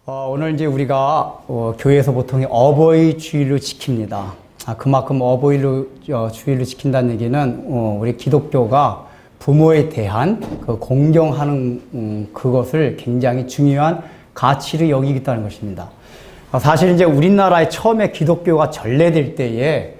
오늘 이제 우리가 교회에서 보통 어버이 주일을 지킵니다. 그만큼 주일을 지킨다는 얘기는 우리 기독교가 부모에 대한 그 공경하는 그것을 굉장히 중요한 가치를 여기겠다는 것입니다. 사실 이제 우리나라에 처음에 기독교가 전래될 때에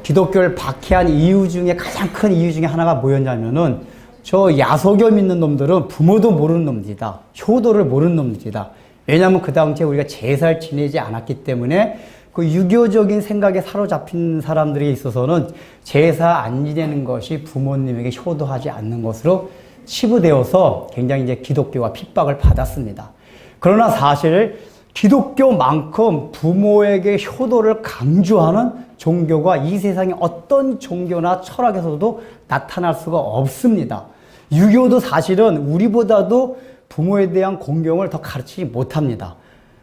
기독교를 박해한 이유 중에 가장 큰 이유 중에 하나가 뭐였냐면은 저 야소교 믿는 놈들은 부모도 모르는 놈들이다. 효도를 모르는 놈들이다. 왜냐하면 그 당시에 우리가 제사를 지내지 않았기 때문에 그 유교적인 생각에 사로잡힌 사람들에 있어서는 제사 안 지내는 것이 부모님에게 효도하지 않는 것으로 치부되어서 굉장히 이제 기독교가 핍박을 받았습니다. 그러나 사실 기독교만큼 부모에게 효도를 강조하는 종교가 이 세상에 어떤 종교나 철학에서도 나타날 수가 없습니다. 유교도 사실은 우리보다도 부모에 대한 공경을 더 가르치지 못합니다.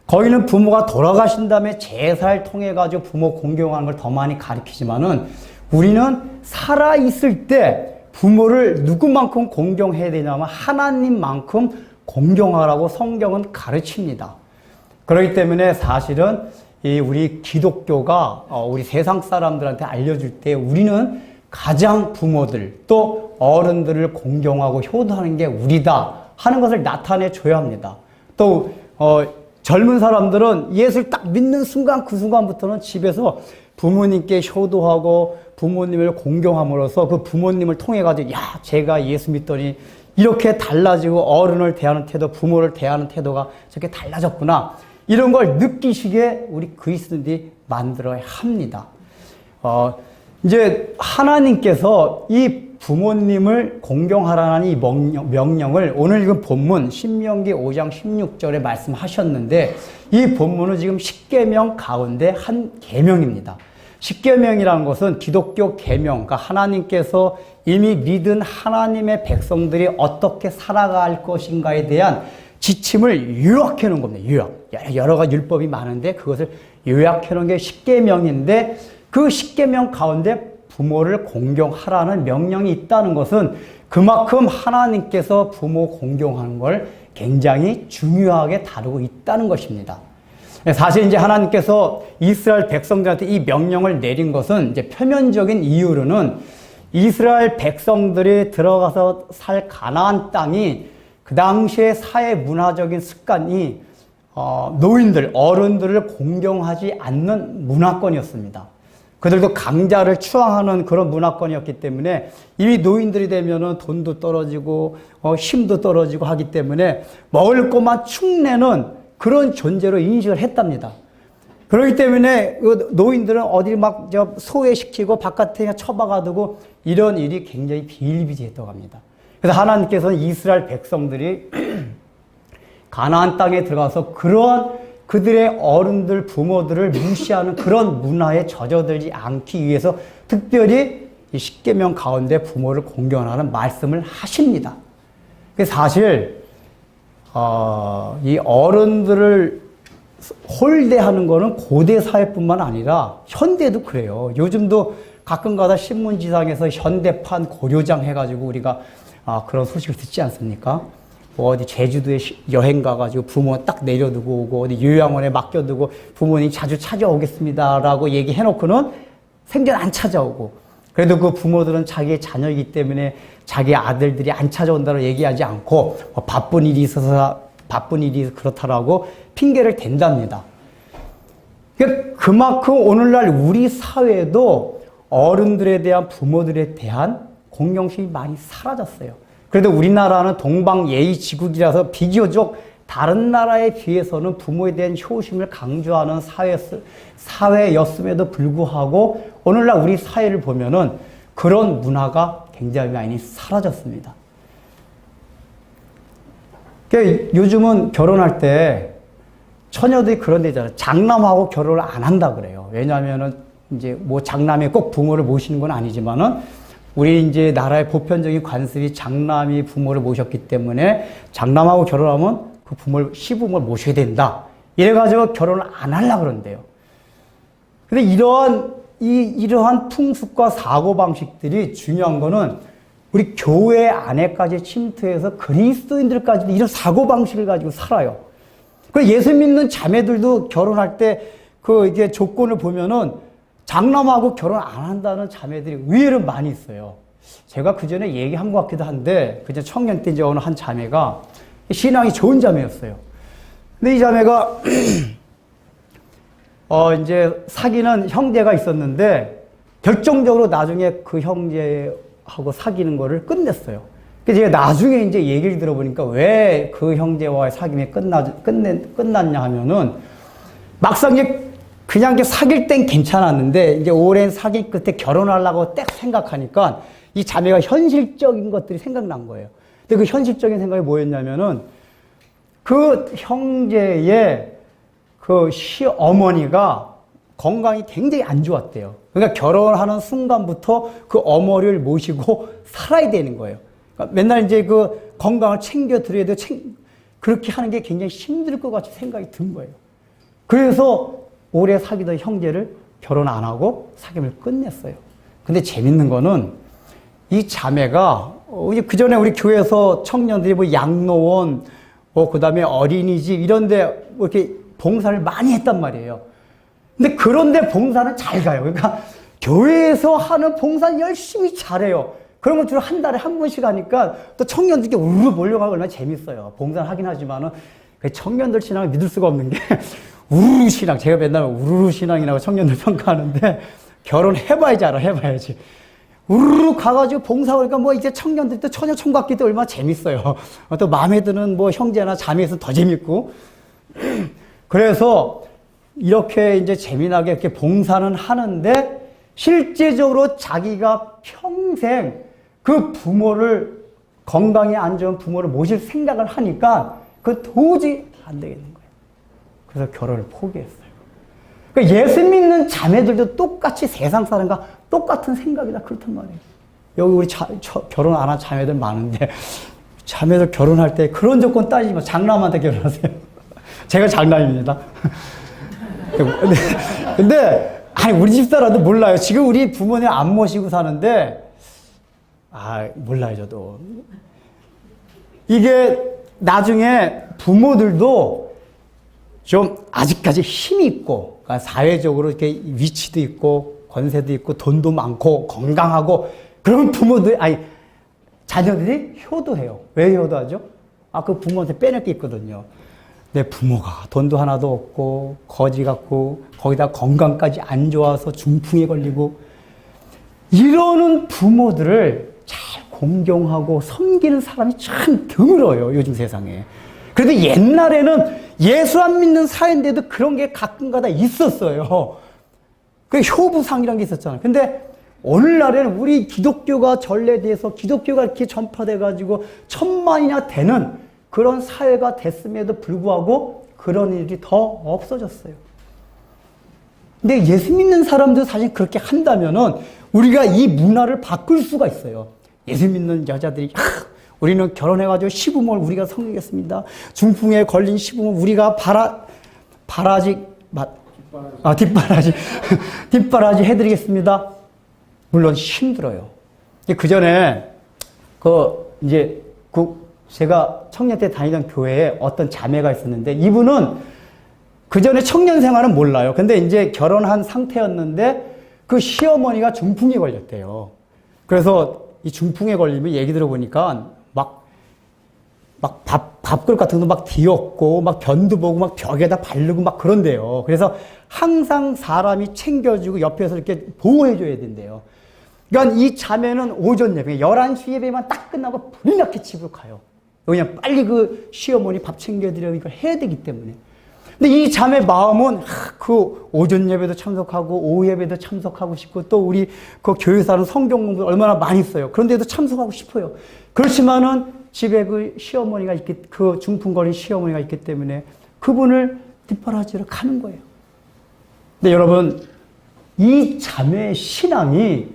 거기는 부모가 돌아가신 다음에 제사를 통해 가지고 부모 공경하는 걸 더 많이 가르치지만은 우리는 살아있을 때 부모를 누구만큼 공경해야 되냐면 하나님만큼 공경하라고 성경은 가르칩니다. 그렇기 때문에 사실은 우리 기독교가 우리 세상 사람들한테 알려줄 때 우리는 가장 부모들 또 어른들을 공경하고 효도하는 게 우리다 하는 것을 나타내 줘야 합니다. 또 젊은 사람들은 예수를 딱 믿는 순간 그 순간부터는 집에서 부모님께 효도하고 부모님을 공경함으로써 그 부모님을 통해 가지고 야 제가 예수 믿더니 이렇게 달라지고 어른을 대하는 태도 부모를 대하는 태도가 저렇게 달라졌구나 이런 걸 느끼시게 우리 그리스도인들이 만들어야 합니다. 이제 하나님께서 이 부모님을 공경하라는 이 명령을 오늘 읽은 본문 신명기 5장 16절에 말씀하셨는데 이 본문은 지금 10계명 가운데 한 계명입니다. 10계명이라는 것은 기독교 계명, 그러니까 하나님께서 이미 믿은 하나님의 백성들이 어떻게 살아갈 것인가에 대한 지침을 요약해 놓은 겁니다. 요약. 여러 가지 율법이 많은데 그것을 요약해 놓은 게 10계명인데 그 10계명 가운데 부모를 공경하라는 명령이 있다는 것은 그만큼 하나님께서 부모 공경하는 걸 굉장히 중요하게 다루고 있다는 것입니다. 사실 이제 하나님께서 이스라엘 백성들한테 이 명령을 내린 것은 이제 표면적인 이유로는 이스라엘 백성들이 들어가서 살 가나안 땅이 그 당시의 사회 문화적인 습관이 노인들, 어른들을 공경하지 않는 문화권이었습니다. 그들도 강자를 추앙하는 그런 문화권이었기 때문에 이미 노인들이 되면은 돈도 떨어지고 힘도 떨어지고 하기 때문에 먹을 것만 축내는 그런 존재로 인식을 했답니다. 그렇기 때문에 노인들은 어디 막 소외시키고 바깥에 처박아두고 이런 일이 굉장히 비일비재했다고 합니다. 그래서 하나님께서는 이스라엘 백성들이 가나안 땅에 들어가서 그러한 그들의 어른들, 부모들을 무시하는 그런 문화에 젖어들지 않기 위해서 특별히 이 10계명 가운데 부모를 공경하라는 말씀을 하십니다. 사실 이 어른들을 홀대하는 거는 고대 사회뿐만 아니라 현대도 그래요. 요즘도 가끔가다 신문지상에서 현대판 고려장 해가지고 우리가 그런 소식을 듣지 않습니까? 어디 제주도에 여행 가가지고 부모 딱 내려두고 오고 어디 요양원에 맡겨두고 부모님 자주 찾아오겠습니다라고 얘기해놓고는 생전 안 찾아오고 그래도 그 부모들은 자기의 자녀이기 때문에 자기 아들들이 안 찾아온다고 얘기하지 않고 바쁜 일이 있어서 그렇다라고 핑계를 댄답니다. 그만큼 오늘날 우리 사회에도 어른들에 대한 부모들에 대한 공경심이 많이 사라졌어요. 그래도 우리나라는 동방예의지국이라서 비교적 다른 나라에 비해서는 부모에 대한 효심을 강조하는 사회였음에도 불구하고 오늘날 우리 사회를 보면은 그런 문화가 굉장히 많이 사라졌습니다. 요즘은 결혼할 때 처녀들이 그런 데 있잖아요. 장남하고 결혼을 안 한다 그래요. 왜냐하면은 이제 뭐 장남이 꼭 부모를 모시는 건 아니지만은 우리 이제 나라의 보편적인 관습이 장남이 부모를 모셨기 때문에 장남하고 결혼하면 그 시부모를 모셔야 된다. 이래가지고 결혼을 안 하려고 그런대요. 근데 이러한 풍습과 사고방식들이 중요한 거는 우리 교회 안에까지 침투해서 그리스도인들까지도 이런 사고방식을 가지고 살아요. 그 예수 믿는 자매들도 결혼할 때 이게 조건을 보면은 장남하고 결혼 안 한다는 자매들이 의외로 많이 있어요. 제가 그 전에 얘기한 것 같기도 한데, 그전 청년 때 이제 어느 한 자매가 신앙이 좋은 자매였어요. 근데 이 자매가 이제 사귀는 형제가 있었는데 결정적으로 나중에 그 형제하고 사귀는 거를 끝냈어요. 그래서 제가 나중에 이제 얘기를 들어보니까 왜 그 형제와의 사귐이 끝났냐 하면은 막상 이제 그냥 이제 사귈 땐 괜찮았는데 이제 오랜 사귐 끝에 결혼하려고 딱 생각하니까 이 자매가 현실적인 것들이 생각난 거예요. 근데 그 현실적인 생각이 뭐였냐면은 그 형제의 그 시어머니가 건강이 굉장히 안 좋았대요. 그러니까 결혼하는 순간부터 그 어머니를 모시고 살아야 되는 거예요. 그러니까 맨날 이제 그 건강을 챙겨 드려야 돼. 그렇게 하는 게 굉장히 힘들 것 같이 생각이 든 거예요. 그래서 오래 사귀던 형제를 결혼 안 하고 사귐을 끝냈어요. 근데 재밌는 거는 이 자매가 그 전에 우리 교회에서 청년들이 뭐 양로원, 그 다음에 어린이집 이런데 뭐 이렇게 봉사를 많이 했단 말이에요. 근데 그런데 봉사는 잘 가요. 그러니까 교회에서 하는 봉사는 열심히 잘해요. 그러면 주로 한 달에 한 번씩 하니까 또 청년들께 우르르 몰려가고 얼마나 재밌어요. 봉사는 하긴 하지만은 청년들 신앙을 믿을 수가 없는 게 우르르 신앙. 제가 맨날 우르르 신앙이라고 청년들 평가하는데 결혼해봐야지 알아. 해봐야지. 우르르 가가지고 봉사하니까 뭐 이제 청년들 또 처녀 총각기 때 얼마나 재밌어요. 또 마음에 드는 뭐 형제나 자매에서 더 재밌고. 그래서 이렇게 이제 재미나게 이렇게 봉사는 하는데 실제적으로 자기가 평생 그 부모를 건강에 안 좋은 부모를 모실 생각을 하니까 그 도저히 안 되겠는 거예요. 그래서 결혼을 포기했어요. 그러니까 예수 믿는 자매들도 똑같이 세상 사람과 똑같은 생각이다 그렇단 말이에요. 여기 우리 결혼 안 한 자매들 많은데 자매들 결혼할 때 그런 조건 따지지 마. 장남한테 결혼하세요. 제가 장남입니다. 근데 아니 우리 집사람도 몰라요. 지금 우리 부모님 안 모시고 사는데 몰라요 저도. 이게 나중에 부모들도 좀 아직까지 힘이 있고 그러니까 사회적으로 이렇게 위치도 있고 권세도 있고 돈도 많고 건강하고 그런 부모들 자녀들이 효도해요. 왜 효도하죠? 그 부모한테 빼낼 게 있거든요. 내 부모가 돈도 하나도 없고 거지 같고 거기다 건강까지 안 좋아서 중풍에 걸리고 이러는 부모들을 잘 공경하고 섬기는 사람이 참 드물어요. 요즘 세상에. 그래도 옛날에는 예수 안 믿는 사회인데도 그런 게 가끔가다 있었어요. 그 효부상이라는 게 있었잖아요. 근데 오늘날에는 우리 기독교가 전래돼서 기독교가 이렇게 전파돼가지고 1000만이나 되는 그런 사회가 됐음에도 불구하고 그런 일이 더 없어졌어요. 근데 예수 믿는 사람도 사실 그렇게 한다면은 우리가 이 문화를 바꿀 수가 있어요. 예수 믿는 여자들이 우리는 결혼해가지고 시부모를 우리가 섬기겠습니다. 중풍에 걸린 시부모 우리가 뒷바라지 해드리겠습니다. 물론 힘들어요. 그 전에 제가 청년 때 다니던 교회에 어떤 자매가 있었는데 이분은 그 전에 청년 생활은 몰라요. 근데 이제 결혼한 상태였는데 그 시어머니가 중풍에 걸렸대요. 그래서 이 중풍에 걸리면 얘기 들어보니까 밥그릇 같은 거 막 뒤엎고 막 변도 보고 막 벽에다 바르고 막 그런대요. 그래서 항상 사람이 챙겨주고 옆에서 이렇게 보호해줘야 된대요. 그러니까 이 자매는 오전 예배, 11시 예배만 딱 끝나고 불이 나게 집으로 가요. 그냥 빨리 그 시어머니 밥 챙겨드려 이걸 해야 되기 때문에. 근데 이 자매 마음은 그 오전 예배도 참석하고 오후 예배도 참석하고 싶고 또 우리 그 교회에서 하는 성경 공부 얼마나 많이 써요. 그런데도 참석하고 싶어요. 그렇지만은 집에 그 시어머니가 그 중풍 걸린 시어머니가 있기 때문에 그분을 뒷바라지로 가는 거예요. 근데 여러분, 이 자매의 신앙이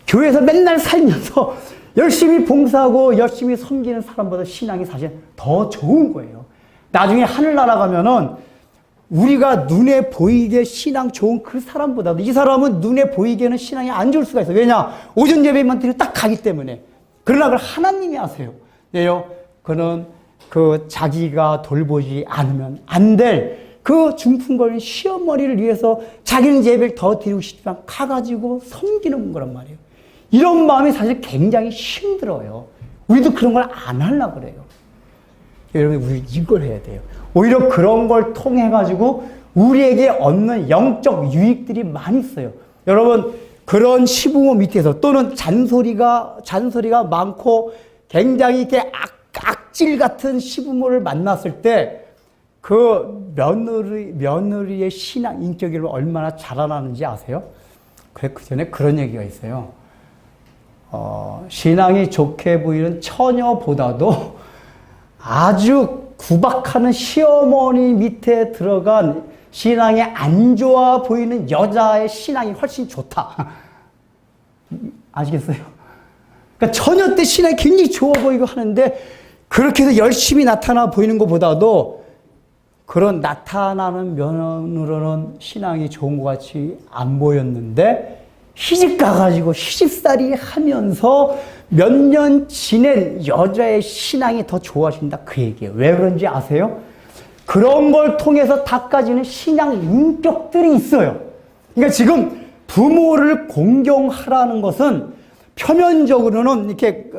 교회에서 맨날 살면서 열심히 봉사하고 열심히 섬기는 사람보다 신앙이 사실 더 좋은 거예요. 나중에 하늘나라 가면은 우리가 눈에 보이게 신앙 좋은 그 사람보다도 이 사람은 눈에 보이게는 신앙이 안 좋을 수가 있어요. 왜냐? 오전 예배만 드리고 딱 가기 때문에. 그러나 그걸 하나님이 아세요. 왜요? 그는 자기가 돌보지 않으면 안 될 그 중풍걸린 시어머니를 위해서 자기는 예배를 더 드리고 싶지만 가가지고 섬기는 거란 말이에요. 이런 마음이 사실 굉장히 힘들어요. 우리도 그런 걸 안 하려고 그래요. 여러분, 우리 이걸 해야 돼요. 오히려 그런 걸 통해가지고 우리에게 얻는 영적 유익들이 많이 있어요. 여러분, 그런 시부모 밑에서 또는 잔소리가 많고 굉장히 이렇게 악질 같은 시부모를 만났을 때 그 며느리의 신앙 인격이 얼마나 자라나는지 아세요? 그 전에 그런 얘기가 있어요. 신앙이 좋게 보이는 처녀보다도 아주 구박하는 시어머니 밑에 들어간 신앙이 안 좋아 보이는 여자의 신앙이 훨씬 좋다. 아시겠어요? 그러니까 처녀 때 신앙이 굉장히 좋아 보이고 하는데 그렇게 해서 열심히 나타나 보이는 것보다도 그런 나타나는 면으로는 신앙이 좋은 것 같이 안 보였는데 시집 가가지고 시집살이 하면서 몇 년 지낸 여자의 신앙이 더 좋아진다 그 얘기예요. 왜 그런지 아세요? 그런 걸 통해서 닦아지는 신앙 인격들이 있어요. 그러니까 지금 부모를 공경하라는 것은 표면적으로는 이렇게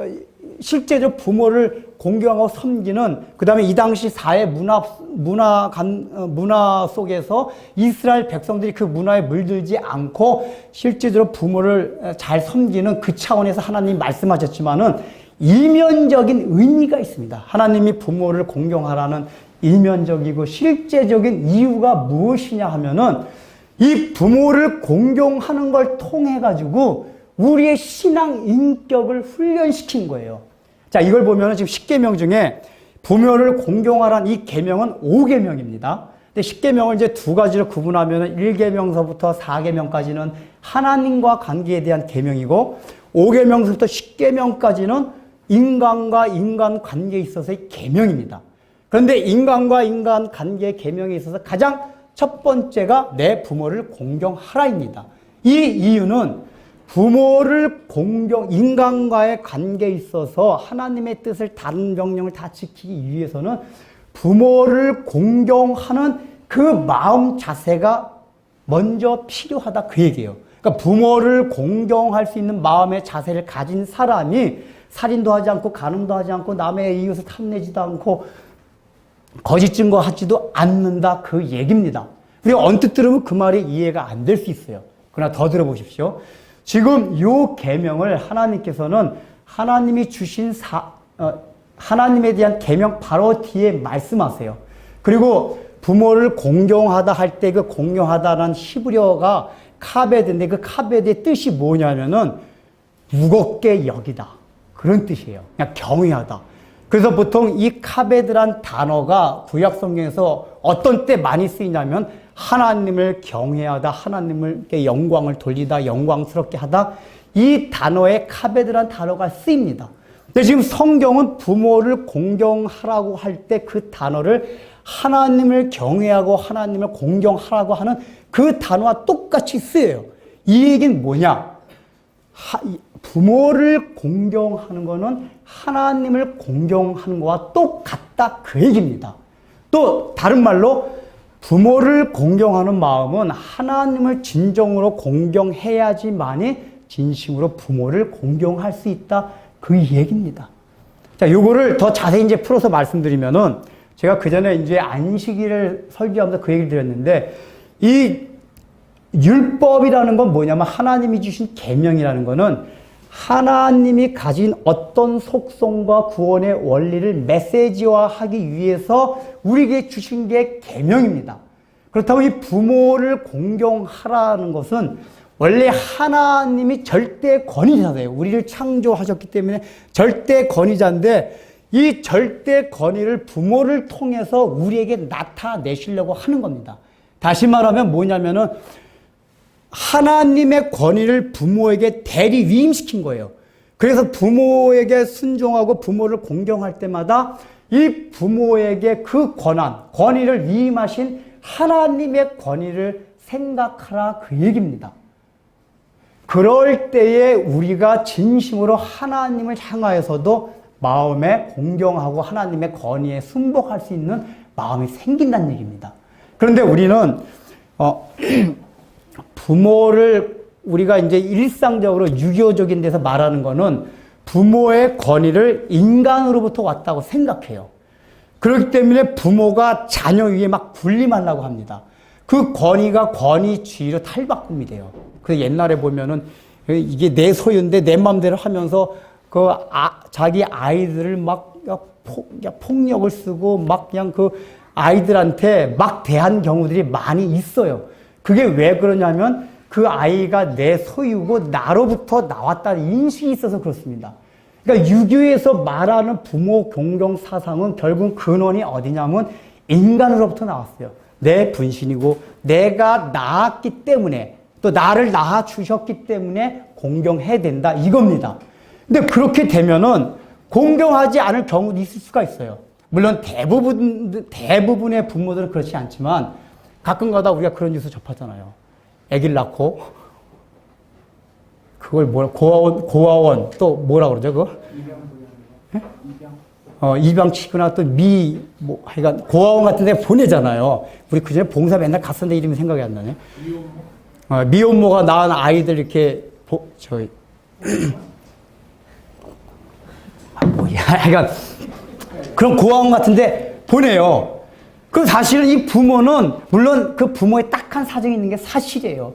실제로 부모를 공경하고 섬기는, 그 다음에 이 당시 사회 문화 속에서 이스라엘 백성들이 그 문화에 물들지 않고 실제로 부모를 잘 섬기는 그 차원에서 하나님이 말씀하셨지만은 이면적인 의미가 있습니다. 하나님이 부모를 공경하라는 이면적이고 실제적인 이유가 무엇이냐 하면은 이 부모를 공경하는 걸 통해 가지고 우리의 신앙 인격을 훈련시킨 거예요. 자, 이걸 보면은 지금 10계명 중에 부모를 공경하라는 이 계명은 5계명입니다. 근데 10계명을 이제 두 가지로 구분하면은 1계명서부터 4계명까지는 하나님과 관계에 대한 계명이고 5계명서부터 10계명까지는 인간과 인간 관계에 있어서의 계명입니다. 그런데 인간과 인간 관계 계명에 있어서 가장 첫 번째가 내 부모를 공경하라입니다. 이 이유는 부모를 인간과의 관계에 있어서 하나님의 뜻을 다른 명령을 다 지키기 위해서는 부모를 공경하는 그 마음 자세가 먼저 필요하다 그 얘기예요. 그러니까 부모를 공경할 수 있는 마음의 자세를 가진 사람이 살인도 하지 않고 간음도 하지 않고 남의 이웃을 탐내지도 않고 거짓 증거하지도 않는다 그 얘기입니다. 우리가 언뜻 들으면 그 말이 이해가 안 될 수 있어요. 그러나 더 들어보십시오. 지금 이 계명을 하나님께서는 하나님이 주신 하나님에 대한 계명 바로 뒤에 말씀하세요. 그리고 부모를 공경하다 할 때 그 공경하다라는 히브리어가 카베드인데 그 카베드의 뜻이 뭐냐면은 무겁게 여기다 그런 뜻이에요. 그냥 경외하다. 그래서 보통 이 카베드란 단어가 구약 성경에서 어떤 때 많이 쓰이냐면 하나님을 경외하다, 하나님께 영광을 돌리다, 영광스럽게 하다, 이 단어에 카베드란 단어가 쓰입니다. 근데 지금 성경은 부모를 공경하라고 할 때 그 단어를 하나님을 경외하고 하나님을 공경하라고 하는 그 단어와 똑같이 쓰여요. 이 얘기는 뭐냐? 부모를 공경하는 것은 하나님을 공경하는 것과 똑같다 그 얘기입니다. 또 다른 말로 부모를 공경하는 마음은 하나님을 진정으로 공경해야지만이 진심으로 부모를 공경할 수 있다 그 얘기입니다. 자, 요거를 더 자세히 이제 풀어서 말씀드리면은 제가 그 전에 이제 안식일을 설교하면서 그 얘기를 드렸는데 이 율법이라는 건 뭐냐면 하나님이 주신 계명이라는 거는 하나님이 가진 어떤 속성과 구원의 원리를 메시지화하기 위해서 우리에게 주신 게 계명입니다. 그렇다고 이 부모를 공경하라는 것은 원래 하나님이 절대 권위자세요. 우리를 창조하셨기 때문에 절대 권위자인데 이 절대 권위를 부모를 통해서 우리에게 나타내시려고 하는 겁니다. 다시 말하면 뭐냐면은 하나님의 권위를 부모에게 대리 위임시킨 거예요. 그래서 부모에게 순종하고 부모를 공경할 때마다 이 부모에게 그 권위를 위임하신 하나님의 권위를 생각하라 그 얘기입니다. 그럴 때에 우리가 진심으로 하나님을 향하여서도 마음에 공경하고 하나님의 권위에 순복할 수 있는 마음이 생긴다는 얘기입니다. 그런데 우리는 부모를 우리가 이제 일상적으로 유교적인 데서 말하는 거는 부모의 권위를 인간으로부터 왔다고 생각해요. 그렇기 때문에 부모가 자녀 위에 막 군림하려고 합니다. 그 권위가 권위주의로 탈바꿈이 돼요. 그래서 옛날에 보면은 이게 내 소유인데 내 마음대로 하면서 자기 아이들을 막 폭력을 쓰고 막 그냥 그 아이들한테 막 대한 경우들이 많이 있어요. 그게 왜 그러냐면 그 아이가 내 소유고 나로부터 나왔다는 인식이 있어서 그렇습니다. 그러니까 유교에서 말하는 부모 공경 사상은 결국 근원이 어디냐면 인간으로부터 나왔어요. 내 분신이고 내가 낳았기 때문에 또 나를 낳아 주셨기 때문에 공경해야 된다 이겁니다. 근데 그렇게 되면은 공경하지 않을 경우도 있을 수가 있어요. 물론 대부분의 부모들은 그렇지 않지만 가끔가다 우리가 그런 뉴스 접하잖아요. 아기를 낳고 그걸 고아원 또 뭐라 그러죠 그거? 입양 치거나 또 하여간 고아원 같은 데 보내잖아요. 우리 그전에 봉사 맨날 갔었는데 이름이 생각이 안 나네. 미혼모가 낳은 아이들 이렇게 하여간 그런 고아원 같은 데 보내요. 그 사실은 이 부모는 물론 그 부모의 딱한 사정이 있는 게 사실이에요.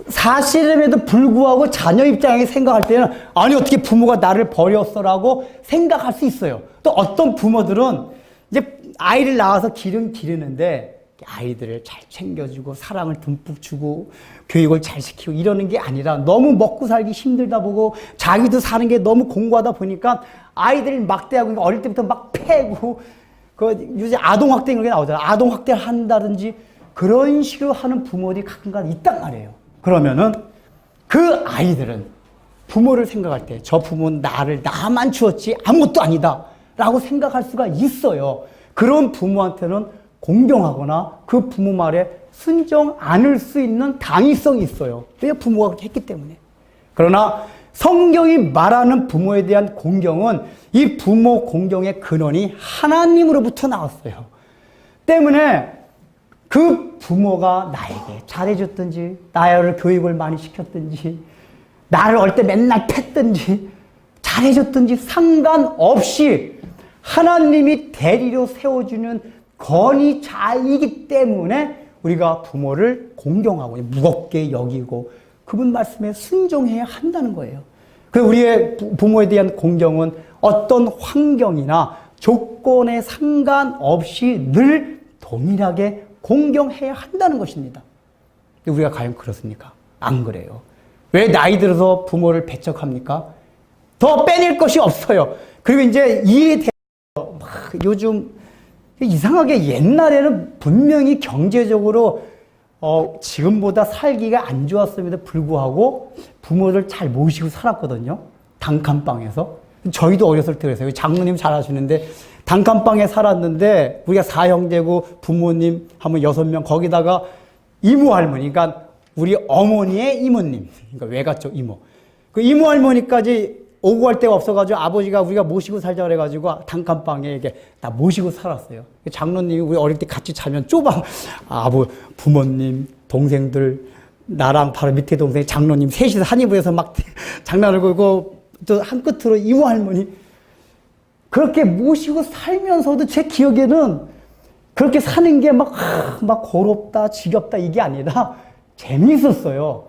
사실임에도 불구하고 자녀 입장에 생각할 때는 아니 어떻게 부모가 나를 버렸어라고 생각할 수 있어요. 또 어떤 부모들은 이제 아이를 낳아서 기르는데 아이들을 잘 챙겨주고 사랑을 듬뿍 주고 교육을 잘 시키고 이러는 게 아니라 너무 먹고 살기 힘들다 보고 자기도 사는 게 너무 공고하다 보니까 아이들을 막대하고 어릴 때부터 막 패고 요새 아동학대 이런 게 나오잖아요. 아동학대를 한다든지 그런 식으로 하는 부모들이 가끔가다 있단 말이에요. 그러면은 그 아이들은 부모를 생각할 때 저 부모는 나만 주었지 아무것도 아니다 라고 생각할 수가 있어요. 그런 부모한테는 공경하거나 그 부모 말에 순종 않을 수 있는 당위성이 있어요. 왜 부모가 그렇게 했기 때문에. 그러나 성경이 말하는 부모에 대한 공경은 이 부모 공경의 근원이 하나님으로부터 나왔어요. 때문에 그 부모가 나에게 잘해줬든지 나를 교육을 많이 시켰든지 나를 어릴 때 맨날 팼든지 잘해줬든지 상관없이 하나님이 대리로 세워주는 권위자이기 때문에 우리가 부모를 공경하고 무겁게 여기고 그분 말씀에 순종해야 한다는 거예요. 그래서 우리의 부모에 대한 공경은 어떤 환경이나 조건에 상관없이 늘 동일하게 공경해야 한다는 것입니다. 우리가 과연 그렇습니까? 안 그래요. 왜 나이 들어서 부모를 배척합니까? 더 빼낼 것이 없어요. 그리고 이제 이에 대해서 요즘 이상하게 옛날에는 분명히 경제적으로 지금보다 살기가 안 좋았음에도 불구하고 부모를 잘 모시고 살았거든요. 단칸방에서. 저희도 어렸을 때 그랬어요. 장모님 잘 아시는데 단칸방에 살았는데 우리가 4형제고 부모님 하면 6명 거기다가 이모 할머니 그러니까 우리 어머니의 이모님 그러니까 외가쪽 이모 그 이모 할머니까지 오고 갈 데가 없어가지고 아버지가 우리가 모시고 살자 그래가지고 단칸방에 이렇게 다 모시고 살았어요. 장로님이 우리 어릴 때 같이 자면 좁아. 부모님, 동생들, 나랑 바로 밑에 동생 장로님 셋이서 한 이불에서 막 장난을 걸고 또 한 끝으로 이모 할머니 그렇게 모시고 살면서도 제 기억에는 그렇게 사는 게 막 고롭다, 지겹다 이게 아니라 재미있었어요.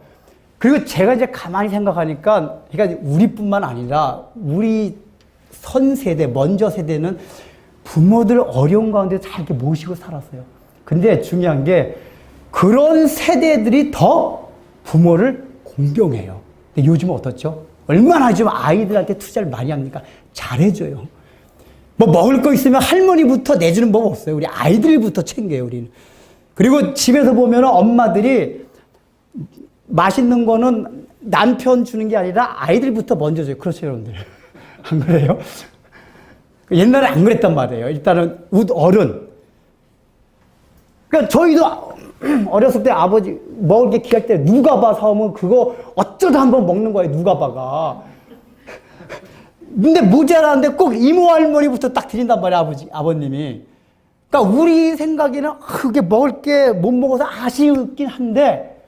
그리고 제가 이제 가만히 생각하니까, 그러니까 우리뿐만 아니라 우리 선 세대, 먼저 세대는 부모들 어려운 가운데 다 이렇게 모시고 살았어요. 근데 중요한 게 그런 세대들이 더 부모를 공경해요. 근데 요즘은 어떻죠? 얼마나 좀 아이들한테 투자를 많이 합니까? 잘해줘요. 뭐 먹을 거 있으면 할머니부터 내주는 법 없어요. 우리 아이들부터 챙겨요, 우리는. 그리고 집에서 보면 엄마들이 맛있는 거는 남편 주는 게 아니라 아이들부터 먼저 줘요. 그렇죠, 여러분들? 안 그래요? 옛날에 안 그랬단 말이에요. 일단은 어른. 그러니까 저희도 어렸을 때 아버지 먹을 게 귀할 때 누가바 사오면 그거 어쩌다 한번 먹는 거예요. 누가바가. 근데 모자라는데 꼭 이모 할머니부터 딱 드린단 말이야, 아버님이. 그러니까 우리 생각에는 그게 먹을 게 못 먹어서 아쉽긴 한데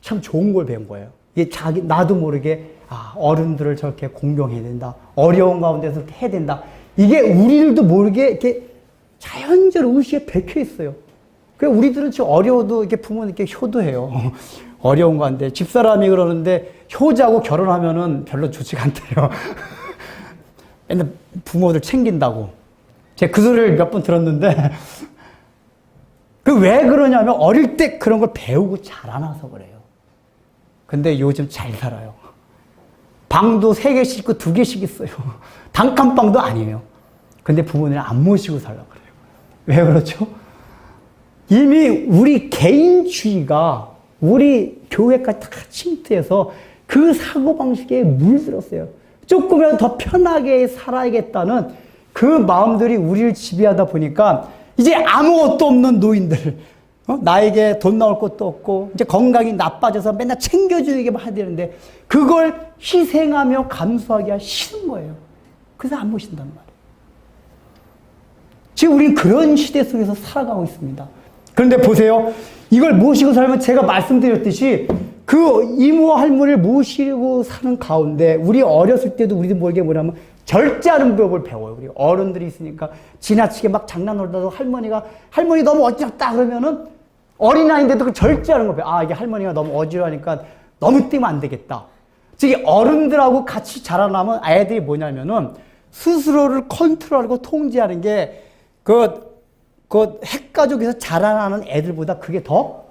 참 좋은 걸 배운 거예요. 이게 나도 모르게 어른들을 저렇게 공경해야 된다. 어려운 가운데서 해야 된다. 이게 우리들도 모르게 이렇게 자연적으로 의식에 박혀 있어요. 그래 우리들은 지금 어려워도 이렇게 부모는 이렇게 효도해요. 어려운 가운데 집사람이 그러는데 효자고 결혼하면은 별로 좋지가 않대요. 맨날 부모들 챙긴다고. 제가 그 소리를 몇 번 들었는데 그 왜 그러냐면 어릴 때 그런 걸 배우고 자라나서 그래요. 근데 요즘 잘 살아요. 방도 3개씩 있고 2개씩 있어요. 단칸방도 아니에요. 근데 부모님을 안 모시고 살려고 그래요. 왜 그렇죠? 이미 우리 개인주의가 우리 교회까지 다 침투해서 그 사고방식에 물들었어요. 조금이라도 더 편하게 살아야겠다는 그 마음들이 우리를 지배하다 보니까 이제 아무것도 없는 노인들, 나에게 돈 나올 것도 없고 이제 건강이 나빠져서 맨날 챙겨주기만 해야 되는데 그걸 희생하며 감수하기가 싫은 거예요. 그래서 안 모신단 말이에요. 지금 우리는 그런 시대 속에서 살아가고 있습니다. 그런데 보세요. 이걸 모시고 살면 제가 말씀드렸듯이 그 이모 할머니를 모시고 사는 가운데 우리 어렸을 때도 우리도 모르게 뭐냐면 절제하는 법을 배워요. 우리 어른들이 있으니까 지나치게 막 장난 놀다도 할머니 너무 어지럽다 그러면은 어린아이인데도 그 절제하는 걸 배워요. 이게 할머니가 너무 어지러우니까 너무 뛰면 안 되겠다. 즉 어른들하고 같이 자라나면 아이들이 뭐냐면은 스스로를 컨트롤하고 통제하는 게 그 핵가족에서 자라나는 애들보다 그게 더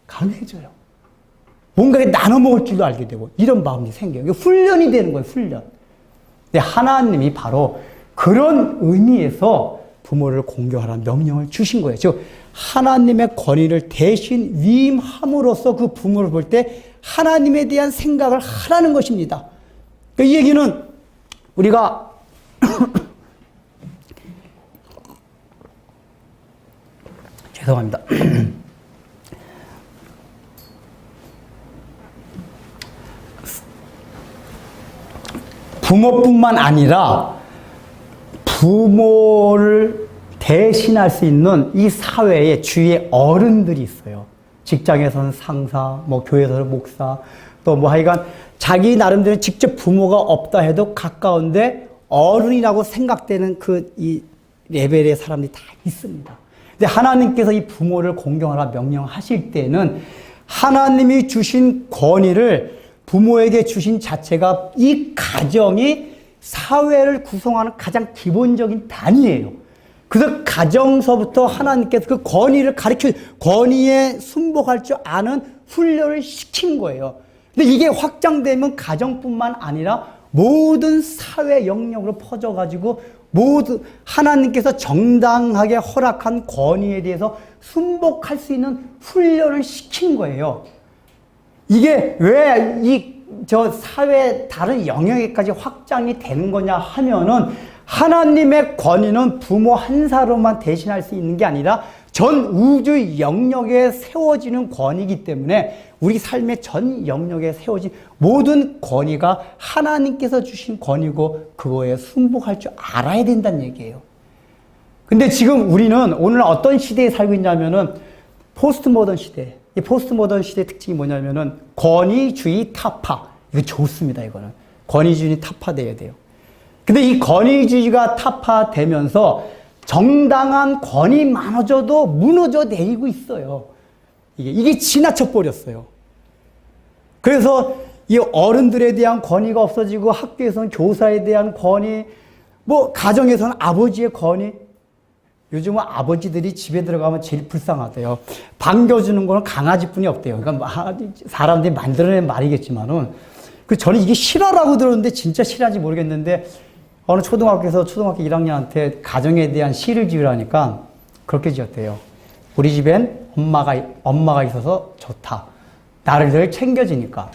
강해져요. 뭔가 나눠 먹을 줄도 알게 되고 이런 마음이 생겨요. 이게 훈련이 되는 거예요, 훈련. 근데 하나님이 바로 그런 의미에서 부모를 공경하라는 명령을 주신 거예요. 즉 하나님의 권위를 대신 위임함으로써 그 부모를 볼 때 하나님에 대한 생각을 하라는 것입니다. 이 얘기는 우리가 죄송합니다. 부모뿐만 아니라 부모를 대신할 수 있는 이 사회에 주위에 어른들이 있어요. 직장에서는 상사, 교회에서는 목사, 또 하여간 자기 나름대로 직접 부모가 없다 해도 가까운데 어른이라고 생각되는 이 레벨의 사람들이 다 있습니다. 근데 하나님께서 이 부모를 공경하라 명령하실 때는 하나님이 주신 권위를 부모에게 주신 자체가 이 가정이 사회를 구성하는 가장 기본적인 단위예요. 그래서 가정서부터 하나님께서 그 권위를 권위에 순복할 줄 아는 훈련을 시킨 거예요. 근데 이게 확장되면 가정뿐만 아니라 모든 사회 영역으로 퍼져가지고 모두 하나님께서 정당하게 허락한 권위에 대해서 순복할 수 있는 훈련을 시킨 거예요. 이게 왜 저 사회 다른 영역에까지 확장이 되는 거냐 하면은 하나님의 권위는 부모 한 사람만 대신할 수 있는 게 아니라 전 우주 영역에 세워지는 권위이기 때문에 우리 삶의 전 영역에 세워진 모든 권위가 하나님께서 주신 권위고 그거에 순복할 줄 알아야 된다는 얘기예요. 근데 지금 우리는 오늘 어떤 시대에 살고 있냐면은 포스트 모던 시대. 이 포스트 모던 시대의 특징이 뭐냐면은 권위주의 타파. 이거 좋습니다, 이거는. 권위주의 타파돼야 돼요. 근데 이 권위주의가 타파되면서 정당한 권위마저도 무너져 내리고 있어요. 이게 지나쳐 버렸어요. 그래서 이 어른들에 대한 권위가 없어지고 학교에서는 교사에 대한 권위, 가정에서는 아버지의 권위. 요즘은 아버지들이 집에 들어가면 제일 불쌍하대요. 반겨주는 거는 강아지뿐이 없대요. 그러니까 사람들이 만들어낸 말이겠지만은 저는 이게 실화라고 들었는데 진짜 실화인지 모르겠는데 어느 초등학교에서 초등학교 1학년한테 가정에 대한 시를 지으라니까 그렇게 지었대요. 우리 집엔 엄마가 있어서 좋다. 나를 늘 챙겨주니까.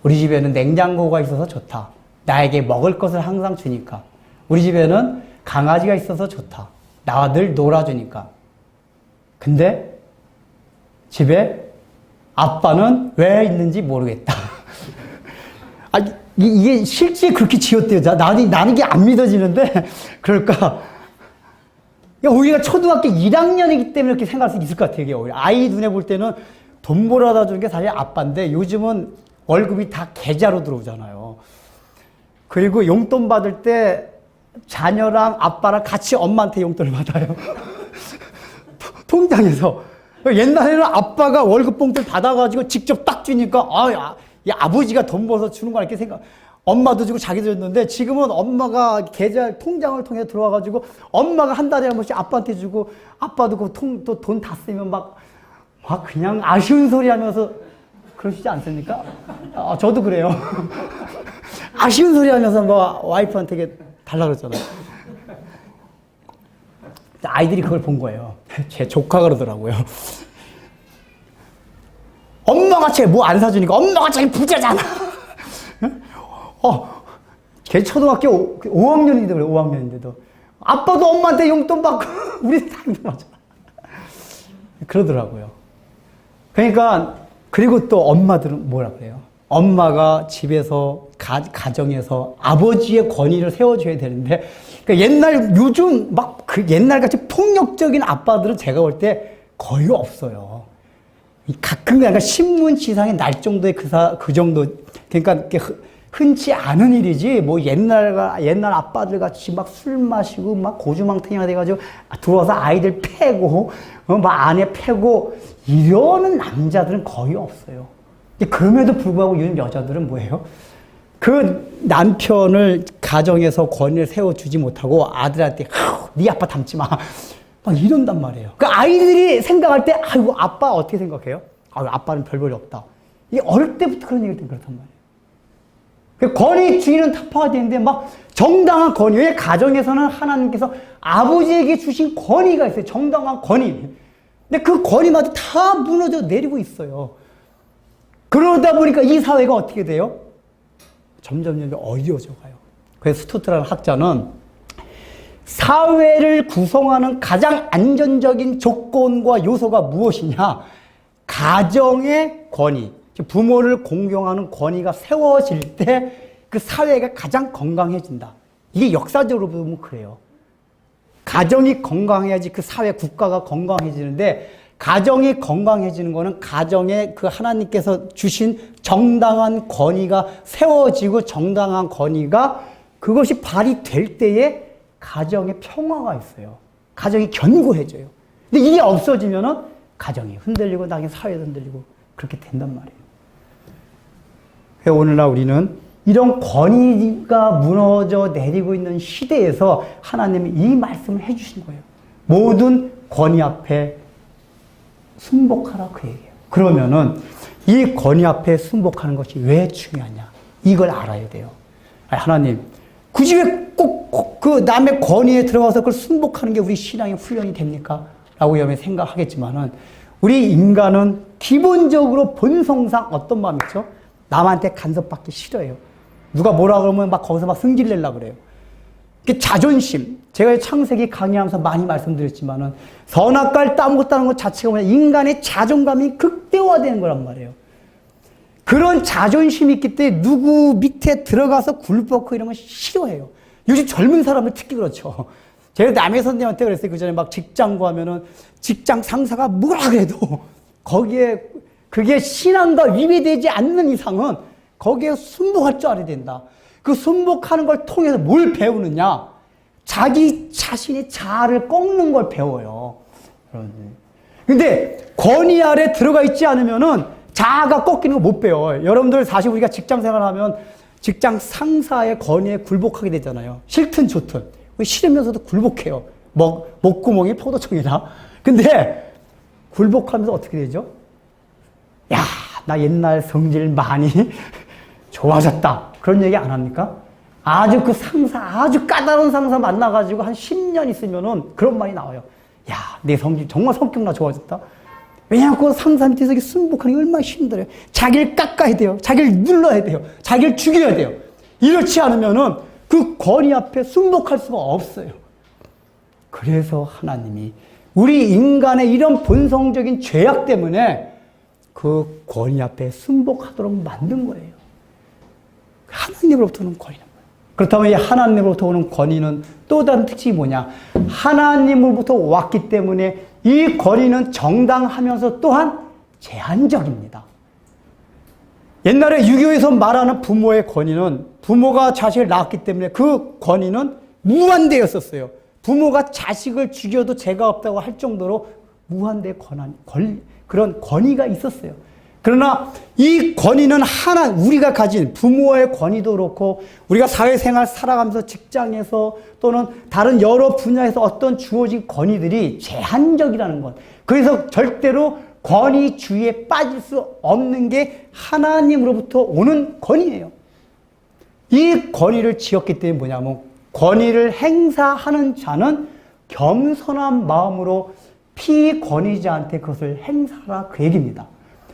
우리 집에는 냉장고가 있어서 좋다. 나에게 먹을 것을 항상 주니까. 우리 집에는 강아지가 있어서 좋다. 나와 늘 놀아주니까. 근데 집에 아빠는 왜 있는지 모르겠다. 이게 실제 그렇게 지었대요. 나는 이게 안 믿어지는데, 그럴까? 우리가 초등학교 1학년이기 때문에 이렇게 생각할 수 있을 것 같아요. 이게 오히려. 아이 눈에 볼 때는 돈 벌어다 주는 게 사실 아빠인데, 요즘은 월급이 다 계좌로 들어오잖아요. 그리고 용돈 받을 때 자녀랑 아빠랑 같이 엄마한테 용돈을 받아요. 통장에서. 옛날에는 아빠가 월급 봉투를 받아가지고 직접 딱 주니까, 이 아버지가 돈 벌어서 주는 거 이렇게 생각, 엄마도 주고 자기도 줬는데, 지금은 엄마가 계좌, 통장을 통해 들어와가지고, 엄마가 한 달에 한 번씩 아빠한테 주고, 아빠도 그 또 돈 다 쓰면 막 그냥 아쉬운 소리 하면서, 그러시지 않습니까? 저도 그래요. 아쉬운 소리 하면서 와이프한테 달라 그러잖아요. 아이들이 그걸 본 거예요. 제 조카가 그러더라고요. 엄마가 쟤 뭐 안 사주니까 엄마가 제일 부자잖아. 걔 초등학교 5학년인데 그래, 5학년인데도. 아빠도 엄마한테 용돈 받고, 우리 다 힘들어하잖아. 그러더라고요. 그러니까, 그리고 또 엄마들은 뭐라 그래요? 엄마가 집에서, 가정에서 아버지의 권위를 세워줘야 되는데, 그러니까 요즘 옛날같이 폭력적인 아빠들은 제가 볼 때 거의 없어요. 가끔 그러니까 신문지상에 날 정도의 그 정도, 그러니까 흔치 않은 일이지, 옛날 아빠들 같이 막 술 마시고, 막 고주망태가 돼가지고, 들어와서 아이들 패고, 아내 패고, 이러는 남자들은 거의 없어요. 그럼에도 불구하고 요즘 여자들은 뭐예요? 그 남편을 가정에서 권위를 세워주지 못하고 아들한테, 네 아빠 닮지 마. 막 이런단 말이에요. 그 아이들이 생각할 때, 아이고, 아빠 어떻게 생각해요? 아빠는 별 볼이 없다. 이게 어릴 때부터 그런 얘기를 그렇단 말이에요. 권위주의는 타파가 되는데 정당한 권위. 왜 가정에서는 하나님께서 아버지에게 주신 권위가 있어요. 정당한 권위. 근데 그 권위마저 다 무너져 내리고 있어요. 그러다 보니까 이 사회가 어떻게 돼요? 점점 어려워져 가요. 그래서 스투트라는 학자는 사회를 구성하는 가장 안전적인 조건과 요소가 무엇이냐? 가정의 권위. 부모를 공경하는 권위가 세워질 때 그 사회가 가장 건강해진다. 이게 역사적으로 보면 그래요. 가정이 건강해야지 그 사회, 국가가 건강해지는데, 가정이 건강해지는 거는 가정에 그 하나님께서 주신 정당한 권위가 세워지고, 정당한 권위가 그것이 발휘될 때에 가정에 평화가 있어요. 가정이 견고해져요. 근데 이게 없어지면은 가정이 흔들리고, 나중에 사회도 흔들리고, 그렇게 된단 말이에요. 오늘날 우리는 이런 권위가 무너져 내리고 있는 시대에서 하나님이 이 말씀을 해주신 거예요. 모든 권위 앞에 순복하라, 그 얘기예요. 그러면은 이 권위 앞에 순복하는 것이 왜 중요하냐? 이걸 알아야 돼요. 하나님, 굳이 왜 꼭 그 남의 권위에 들어가서 그걸 순복하는 게 우리 신앙의 훈련이 됩니까? 라고 여러분이 생각하겠지만은, 우리 인간은 기본적으로 본성상 어떤 마음이 있죠? 남한테 간섭받기 싫어해요. 누가 뭐라 그러면 거기서 승질 내려고 그래요. 자존심. 제가 창세기 강의하면서 많이 말씀드렸지만은, 선악과를 따먹었다는 것 자체가 뭐냐, 인간의 자존감이 극대화되는 거란 말이에요. 그런 자존심이 있기 때문에 누구 밑에 들어가서 굴복하고 이런 건 싫어해요. 요즘 젊은 사람들 특히 그렇죠. 제가 남의 선생님한테 그랬어요. 그 전에 직장 구하면은 직장 상사가 뭐라 그래도 거기에 그게 신앙과 위배되지 않는 이상은 거기에 순복할 줄 알아야 된다. 그 순복하는 걸 통해서 뭘 배우느냐? 자기 자신의 자아를 꺾는 걸 배워요. 근데 권위 아래 들어가 있지 않으면은 자아가 꺾이는 거 못 배워요. 여러분들 사실 우리가 직장 생활하면 직장 상사의 권위에 굴복하게 되잖아요. 싫든 좋든. 싫으면서도 굴복해요. 목구멍이 포도청이다. 근데 굴복하면서 어떻게 되죠? 야, 나 옛날 성질 많이 좋아졌다. 그런 얘기 안 합니까? 아주 그 상사, 아주 까다로운 상사 만나가지고 한 10년 있으면은 그런 말이 나와요. 야, 내 성질 정말 성격 나 좋아졌다. 왜냐하면 그 상사 밑에서 순복하는 게 얼마나 힘들어요. 자기를 깎아야 돼요. 자기를 눌러야 돼요. 자기를 죽여야 돼요. 이렇지 않으면은 그 권위 앞에 순복할 수가 없어요. 그래서 하나님이 우리 인간의 이런 본성적인 죄악 때문에 그 권위 앞에 순복하도록 만든 거예요. 하나님으로부터 오는 권위는 뭐예요? 그렇다면 이 하나님으로부터 오는 권위는 또 다른 특징이 뭐냐? 하나님으로부터 왔기 때문에 이 권위는 정당하면서 또한 제한적입니다. 옛날에 유교에서 말하는 부모의 권위는 부모가 자식을 낳았기 때문에 그 권위는 무한대였었어요. 부모가 자식을 죽여도 죄가 없다고 할 정도로 무한대의 그런 권위가 있었어요. 그러나 이 권위는 우리가 가진 부모의 권위도 그렇고 우리가 사회생활 살아가면서 직장에서 또는 다른 여러 분야에서 어떤 주어진 권위들이 제한적이라는 것. 그래서 절대로 권위주의에 빠질 수 없는 게 하나님으로부터 오는 권위예요. 이 권위를 지었기 때문에 뭐냐면 권위를 행사하는 자는 겸손한 마음으로 피권위자한테 그것을 행사하라 그 얘기입니다.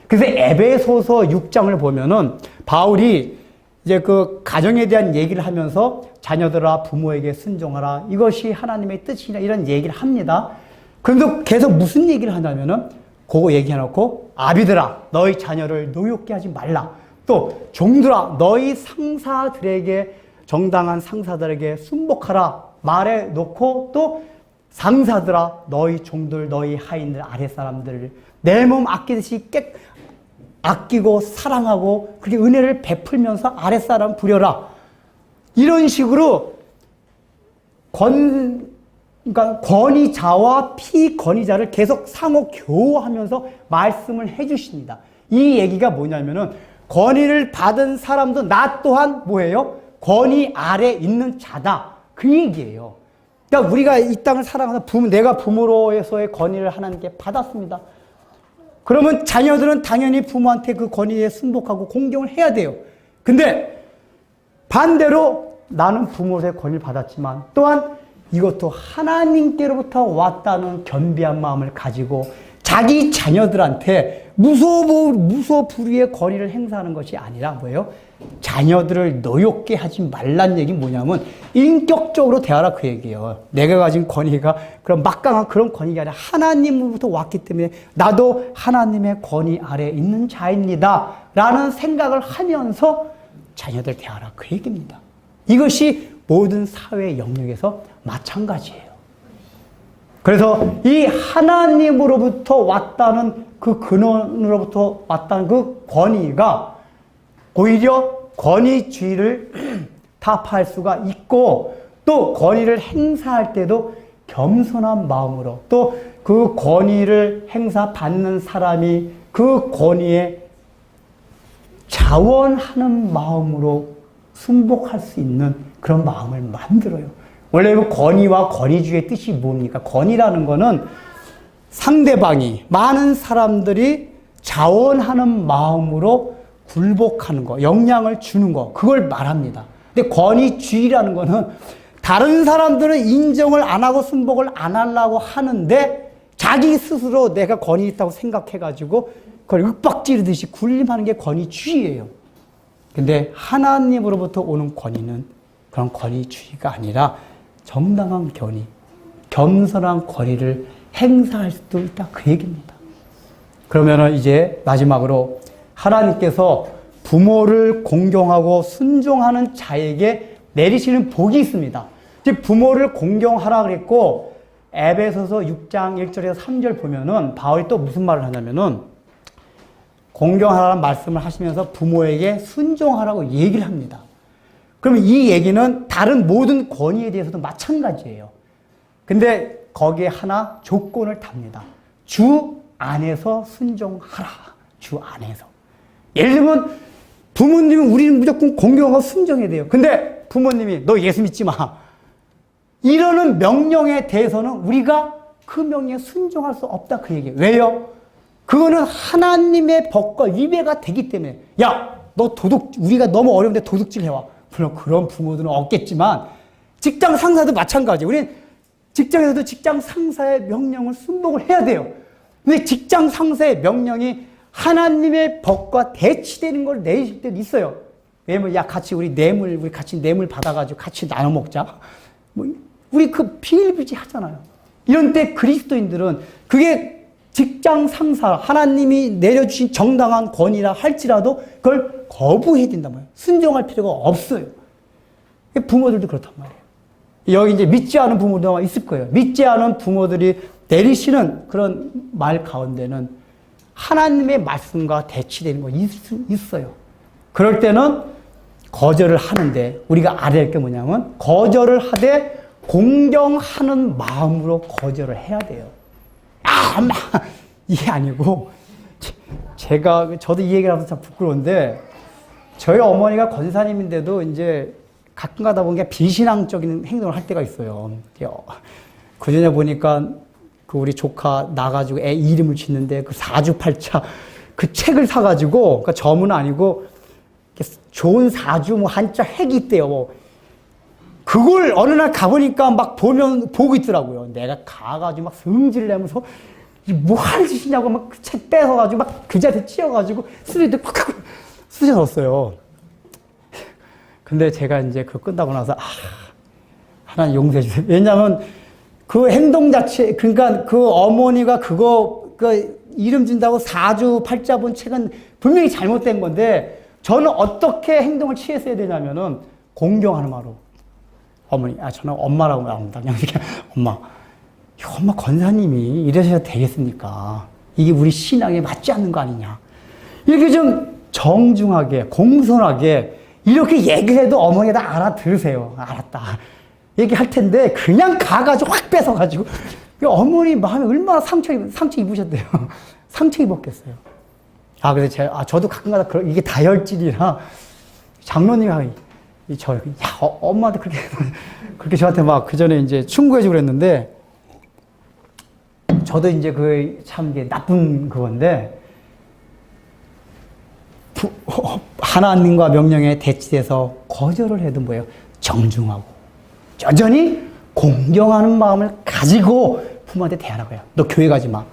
그래서 에베소서 6장을 보면은 바울이 이제 그 가정에 대한 얘기를 하면서 자녀들아 부모에게 순종하라 이것이 하나님의 뜻이냐 이런 얘기를 합니다. 그런데 계속 무슨 얘기를 하냐면은 그거 얘기해놓고 아비들아 너희 자녀를 노엽게 하지 말라. 또 종들아 너희 상사들에게 정당한 상사들에게 순복하라 말해놓고 또 상사들아 너희 종들 너희 하인들 아랫사람들을 내 몸 아끼듯이 아끼고 사랑하고 그렇게 은혜를 베풀면서 아랫사람 부려라. 이런 식으로 그러니까 권위자와 피권위자를 계속 상호 교화하면서 말씀을 해주십니다. 이 얘기가 뭐냐면은 권위를 받은 사람도 나 또한 뭐예요? 권위 아래 있는 자다. 그 얘기예요. 그러니까 우리가 이 땅을 살아가면서 내가 부모로서의 권위를 하나님께 받았습니다. 그러면 자녀들은 당연히 부모한테 그 권위에 순복하고 공경을 해야 돼요. 근데 반대로 나는 부모로서의 권위를 받았지만 또한 이것도 하나님께로부터 왔다는 겸비한 마음을 가지고 자기 자녀들한테 무소불위의 권위를 행사하는 것이 아니라 뭐예요? 자녀들을 노엽게 하지 말란 얘기는 뭐냐면 인격적으로 대하라 그 얘기예요. 내가 가진 권위가 그런 막강한 그런 권위가 아니라 하나님으로부터 왔기 때문에 나도 하나님의 권위 아래에 있는 자입니다. 라는 생각을 하면서 자녀들 대하라 그 얘기입니다. 이것이 모든 사회 영역에서 마찬가지예요. 그래서 이 하나님으로부터 왔다는 그 근원으로부터 왔다는 그 권위가 오히려 권위주의를 타파할 수가 있고 또 권위를 행사할 때도 겸손한 마음으로 또 그 권위를 행사받는 사람이 그 권위에 자원하는 마음으로 순복할 수 있는 그런 마음을 만들어요. 원래 그 권위와 권위주의의 뜻이 뭡니까? 권위라는 거는 상대방이 많은 사람들이 자원하는 마음으로 굴복하는 거, 영향을 주는 거, 그걸 말합니다. 근데 권위주의라는 거는 다른 사람들은 인정을 안 하고 순복을 안 하려고 하는데 자기 스스로 내가 권위 있다고 생각해가지고 그걸 윽박지르듯이 군림하는 게 권위주의예요. 근데 하나님으로부터 오는 권위는 그런 권위주의가 아니라 정당한 권위, 겸손한 권위를 행사할 수도 있다 그 얘기입니다. 그러면은 이제 마지막으로 하나님께서 부모를 공경하고 순종하는 자에게 내리시는 복이 있습니다. 이제 부모를 공경하라 그랬고 에베소서 6장 1절에서 3절 보면은 바울이 또 무슨 말을 하냐면은 공경하라는 말씀을 하시면서 부모에게 순종하라고 얘기를 합니다. 그러면 이 얘기는 다른 모든 권위에 대해서도 마찬가지예요. 근데 거기에 하나 조건을 답니다. 주 안에서 순종하라. 주 안에서. 예를 들면 부모님은 우리는 무조건 공경하고 순종해야 돼요. 근데 부모님이 너 예수 믿지 마. 이러는 명령에 대해서는 우리가 그 명령에 순종할 수 없다 그 얘기예요. 왜요? 그거는 하나님의 법과 위배가 되기 때문에 야, 너 우리가 너무 어려운데 도둑질 해와. 물론 그런 부모들은 없겠지만 직장 상사도 마찬가지예요. 우리는 직장에서도 직장 상사의 명령을 순복을 해야 돼요. 근데 직장 상사의 명령이 하나님의 법과 대치되는 걸 내실 때도 있어요. 왜냐면 야 같이 우리 같이 뇌물 받아가지고 같이 나눠 먹자. 뭐 우리 그 비일비재 하잖아요. 이런 때 그리스도인들은 그게 직장 상사, 하나님이 내려주신 정당한 권위라 할지라도 그걸 거부해야 된단 말이에요. 순종할 필요가 없어요. 부모들도 그렇단 말이에요. 여기 이제 믿지 않은 부모도 있을 거예요. 믿지 않은 부모들이 내리시는 그런 말 가운데는 하나님의 말씀과 대치되는 거 있어요. 그럴 때는 거절을 하는데 우리가 알아야 할 게 뭐냐면 거절을 하되 공경하는 마음으로 거절을 해야 돼요. 이게 아니고 저도 이 얘기를 하면서 참 부끄러운데 저희 어머니가 권사님인데도 이제 가끔 가다 보니까 비신앙적인 행동을 할 때가 있어요. 그전에 보니까 그 우리 조카 나가지고 애 이름을 짓는데 그 사주팔자 그 책을 사가지고 그러니까 점은 아니고 좋은 사주 뭐 한자 핵이 있대요. 뭐 그걸 어느 날 가보니까 막 보고 있더라고요. 내가 가가지고 막 성질 내면서 뭐 하는 짓이냐고 막 그 책 뺏어가지고 막 그자한테 찧어가지고 쓰레기들 팍 쑤셔 넣었어요. 근데 제가 이제 그거 끝나고 나서 하나님 용서해 주세요. 왜냐하면 그 행동 자체, 그러니까 그 어머니가 그 이름 준다고 사주 팔자 본 책은 분명히 잘못된 건데 저는 어떻게 행동을 취했어야 되냐면은 공경하는 말로 어머니, 저는 엄마라고 합니다. 그냥 이렇게 엄마 권사님이 이러셔도 되겠습니까? 이게 우리 신앙에 맞지 않는 거 아니냐? 이렇게 좀 정중하게 공손하게 이렇게 얘기해도 어머니가 다 알아들으세요. 알았다. 얘기할 텐데 그냥 가가지고 확 뺏어가지고 어머니 마음에 얼마나 상처 입으셨대요. 상처 입었겠어요. 그래서 저도 가끔가다 이게 다혈질이라 장로님이 엄마한테 그렇게 저한테 막 그 전에 이제 충고해주고 그랬는데 저도 이제 참 이게 나쁜 그건데 하나님과 명령에 대치돼서 거절을 해도 뭐예요? 정중하고 여전히 공경하는 마음을 가지고 부모한테 대하라고 해요. 너 교회 가지 마.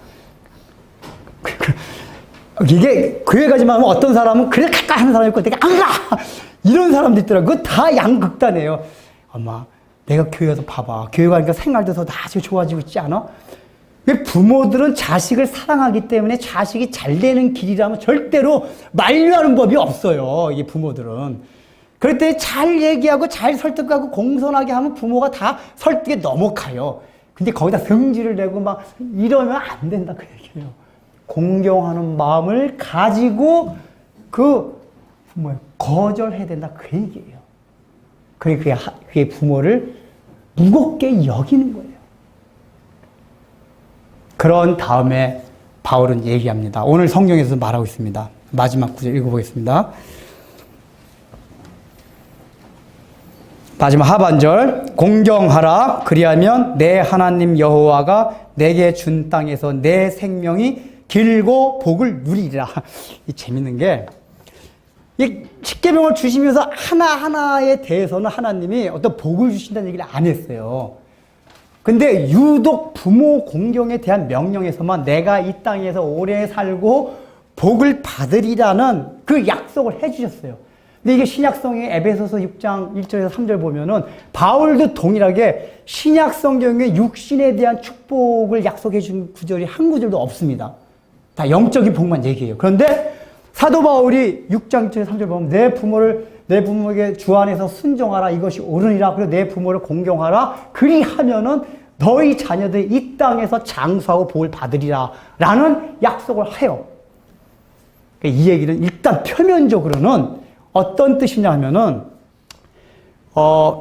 이게 교회 가지 마 하면 어떤 사람은 그래 가까이 하는 사람이 있고 되게 안 가! 이런 사람도 있더라고요. 그거 다 양극단이에요. 엄마, 내가 교회 가서 봐봐. 교회 가니까 생활도 더 나아지고 좋아지고 있지 않아? 부모들은 자식을 사랑하기 때문에 자식이 잘 되는 길이라면 절대로 만류하는 법이 없어요. 이 부모들은. 그럴 때 잘 얘기하고 잘 설득하고 공손하게 하면 부모가 다 설득에 넘어가요. 근데 거기다 성질을 내고 막 이러면 안 된다 그 얘기예요. 공경하는 마음을 가지고 거절해야 된다 그 얘기예요. 그게 부모를 무겁게 여기는 거예요. 그런 다음에 바울은 얘기합니다. 오늘 성경에서 말하고 있습니다. 마지막 구절 읽어보겠습니다. 마지막 하반절. 공경하라. 그리하면 내 하나님 여호와가 내게 준 땅에서 내 생명이 길고 복을 누리리라. 이 재밌는 게 이 십계명을 주시면서 하나하나에 대해서는 하나님이 어떤 복을 주신다는 얘기를 안 했어요. 근데 유독 부모 공경에 대한 명령에서만 내가 이 땅에서 오래 살고 복을 받으리라는 그 약속을 해주셨어요. 근데 이게 신약성의 에베소서 6장 1절에서 3절 보면은 바울도 동일하게 신약성경에 육신에 대한 축복을 약속해 준 구절이 한 구절도 없습니다. 다 영적인 복만 얘기해요. 그런데 사도 바울이 6장 1절에서 3절 보면 내 부모에게 주 안에서 순종하라 이것이 옳으니라. 그리고 내 부모를 공경하라. 그리하면은 너희 자녀들이 이 땅에서 장수하고 복을 받으리라 라는 약속을 해요. 이 얘기는 일단 표면적으로는 어떤 뜻이냐 하면은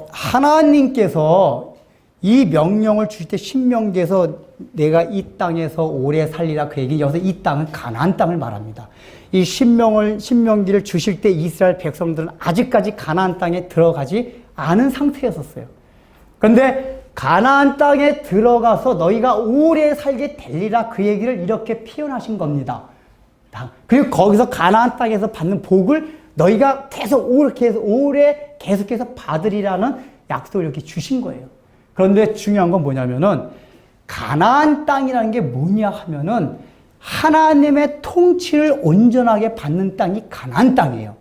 하나님께서 이 명령을 주실 때 신명기에서 내가 이 땅에서 오래 살리라 그 얘기 여기서 이 땅은 가나안 땅을 말합니다. 이 신명기를 주실 때 이스라엘 백성들은 아직까지 가나안 땅에 들어가지 않은 상태였었어요. 그런데 가나안 땅에 들어가서 너희가 오래 살게 되리라 그 얘기를 이렇게 표현하신 겁니다. 그리고 거기서 가나안 땅에서 받는 복을 너희가 오래 계속해서 받으리라는 약속을 이렇게 주신 거예요. 그런데 중요한 건 뭐냐면은 가나안 땅이라는 게 뭐냐 하면은 하나님의 통치를 온전하게 받는 땅이 가나안 땅이에요.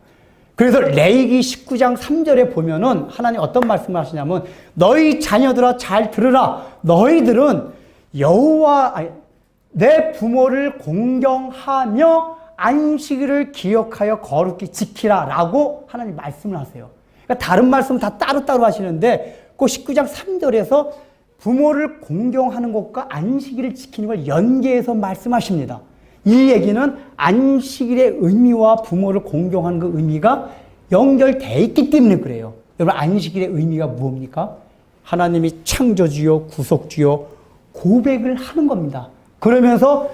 그래서 레위기 19장 3절에 보면은 하나님 어떤 말씀을 하시냐면 너희 자녀들아 잘 들으라. 너희들은 내 부모를 공경하며 안식일을 기억하여 거룩히 지키라 라고 하나님 말씀을 하세요. 그러니까 다른 말씀 다 따로따로 하시는데 그 19장 3절에서 부모를 공경하는 것과 안식일을 지키는 걸 연계해서 말씀하십니다. 이 얘기는 안식일의 의미와 부모를 공경하는 그 의미가 연결되어 있기 때문에 그래요. 여러분, 안식일의 의미가 무엇입니까? 하나님이 창조주요 구속주요 고백을 하는 겁니다. 그러면서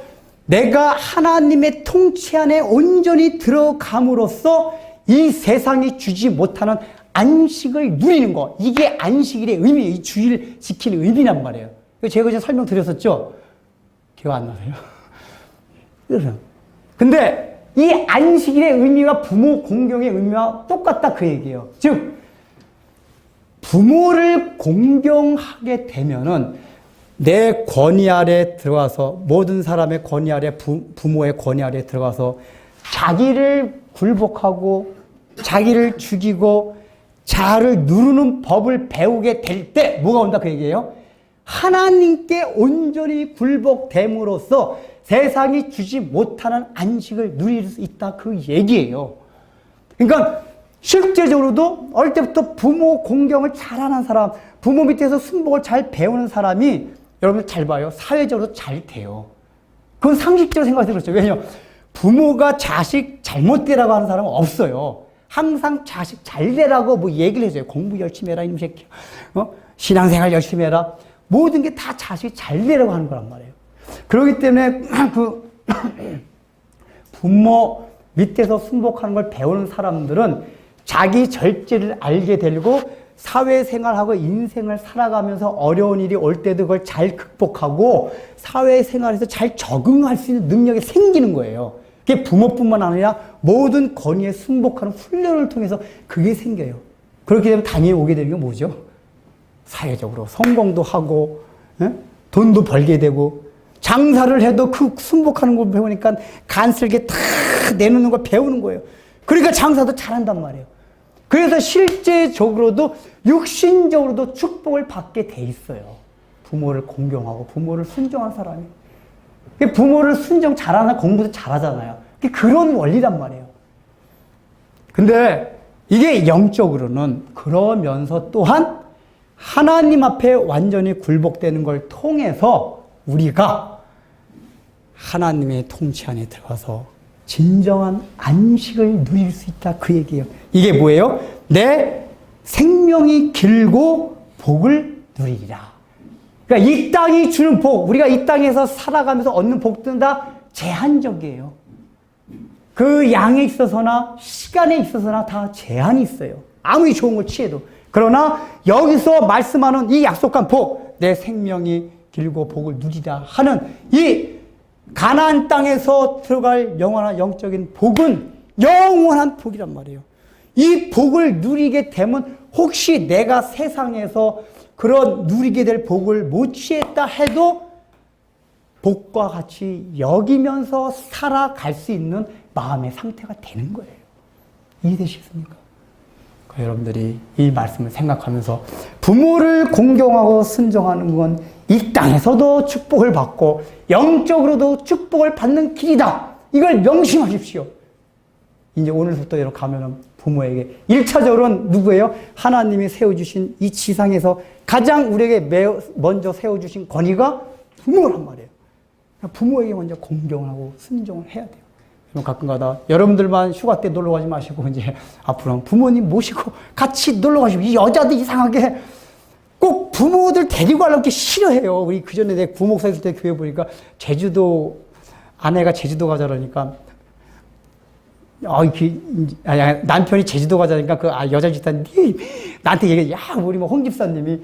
내가 하나님의 통치 안에 온전히 들어감으로써 이 세상이 주지 못하는 안식을 누리는 것. 이게 안식일의 의미, 이 주일 지키는 의미란 말이에요. 제가 이제 설명드렸었죠? 기억 안 나세요? 근데 이 안식일의 의미가 부모 공경의 의미와 똑같다 그 얘기예요. 즉, 부모를 공경하게 되면은 내 권위 아래 들어가서 모든 사람의 권위 아래 부모의 권위 아래 들어가서 자기를 굴복하고 자기를 죽이고 자아를 누르는 법을 배우게 될 때 뭐가 온다 그 얘기예요? 하나님께 온전히 굴복됨으로써 세상이 주지 못하는 안식을 누릴 수 있다 그 얘기예요. 그러니까 실제적으로도 어릴 때부터 부모 공경을 잘하는 사람, 부모 밑에서 순복을 잘 배우는 사람이 여러분 잘 봐요. 사회적으로 잘 돼요. 그건 상식적으로 생각해서 그렇죠. 왜냐하면 부모가 자식 잘못되라고 하는 사람은 없어요. 항상 자식 잘 되라고 뭐 얘기를 해줘요. 공부 열심히 해라 이놈 새끼야. 신앙생활 열심히 해라. 모든 게 다 자식이 잘 되라고 하는 거란 말이에요. 그렇기 때문에 그 부모 밑에서 순복하는 걸 배우는 사람들은 자기 절제를 알게 되고 사회생활하고 인생을 살아가면서 어려운 일이 올 때도 그걸 잘 극복하고 사회생활에서 잘 적응할 수 있는 능력이 생기는 거예요. 그게 부모뿐만 아니라 모든 권위에 순복하는 훈련을 통해서 그게 생겨요. 그렇게 되면 당연히 오게 되는 게 뭐죠? 사회적으로 성공도 하고 돈도 벌게 되고 장사를 해도 그 순복하는 걸 배우니까 간슬게 다 내놓는 걸 배우는 거예요. 그러니까 장사도 잘한단 말이에요. 그래서 실제적으로도 육신적으로도 축복을 받게 돼 있어요. 부모를 공경하고 부모를 순종한 사람이. 부모를 순종 잘하나 공부도 잘하잖아요. 그런 원리란 말이에요. 근데 이게 영적으로는 그러면서 또한 하나님 앞에 완전히 굴복되는 걸 통해서 우리가 하나님의 통치 안에 들어가서 진정한 안식을 누릴 수 있다 그 얘기예요. 이게 뭐예요? 내 생명이 길고 복을 누리리라. 그러니까 이 땅이 주는 복, 우리가 이 땅에서 살아가면서 얻는 복들은 다 제한적이에요. 그 양에 있어서나 시간에 있어서나 다 제한이 있어요. 아무리 좋은 걸 취해도. 그러나 여기서 말씀하는 이 약속한 복, 내 생명이 길고 복을 누리라 하는 이 가나안 땅에서 들어갈 영원한 영적인 복은 영원한 복이란 말이에요. 이 복을 누리게 되면 혹시 내가 세상에서 그런 누리게 될 복을 못 취했다 해도 복과 같이 여기면서 살아갈 수 있는 마음의 상태가 되는 거예요. 이해되시겠습니까? 여러분들이 이 말씀을 생각하면서 부모를 공경하고 순종하는 건 이 땅에서도 축복을 받고 영적으로도 축복을 받는 길이다. 이걸 명심하십시오. 이제 오늘부터 여러분 가면은 부모에게 1차적으로는 누구예요? 하나님이 세워주신 이 지상에서 가장 우리에게 먼저 세워주신 권위가 부모란 말이에요. 부모에게 먼저 공경을 하고 순종을 해야 돼요. 가끔가다 여러분들만 휴가 때 놀러 가지 마시고 이제 앞으로는 부모님 모시고 같이 놀러 가시고, 이 여자들 이상하게 꼭 부모들 데리고 가려고 이렇게 싫어해요. 우리 그 전에 내 부목사 있을 때 교회 보니까 제주도 아내가 제주도 가자라니까 남편이 제주도 가자니까 그 여자 집사님 나한테 얘기해. 야, 우리 뭐 홍 집사님이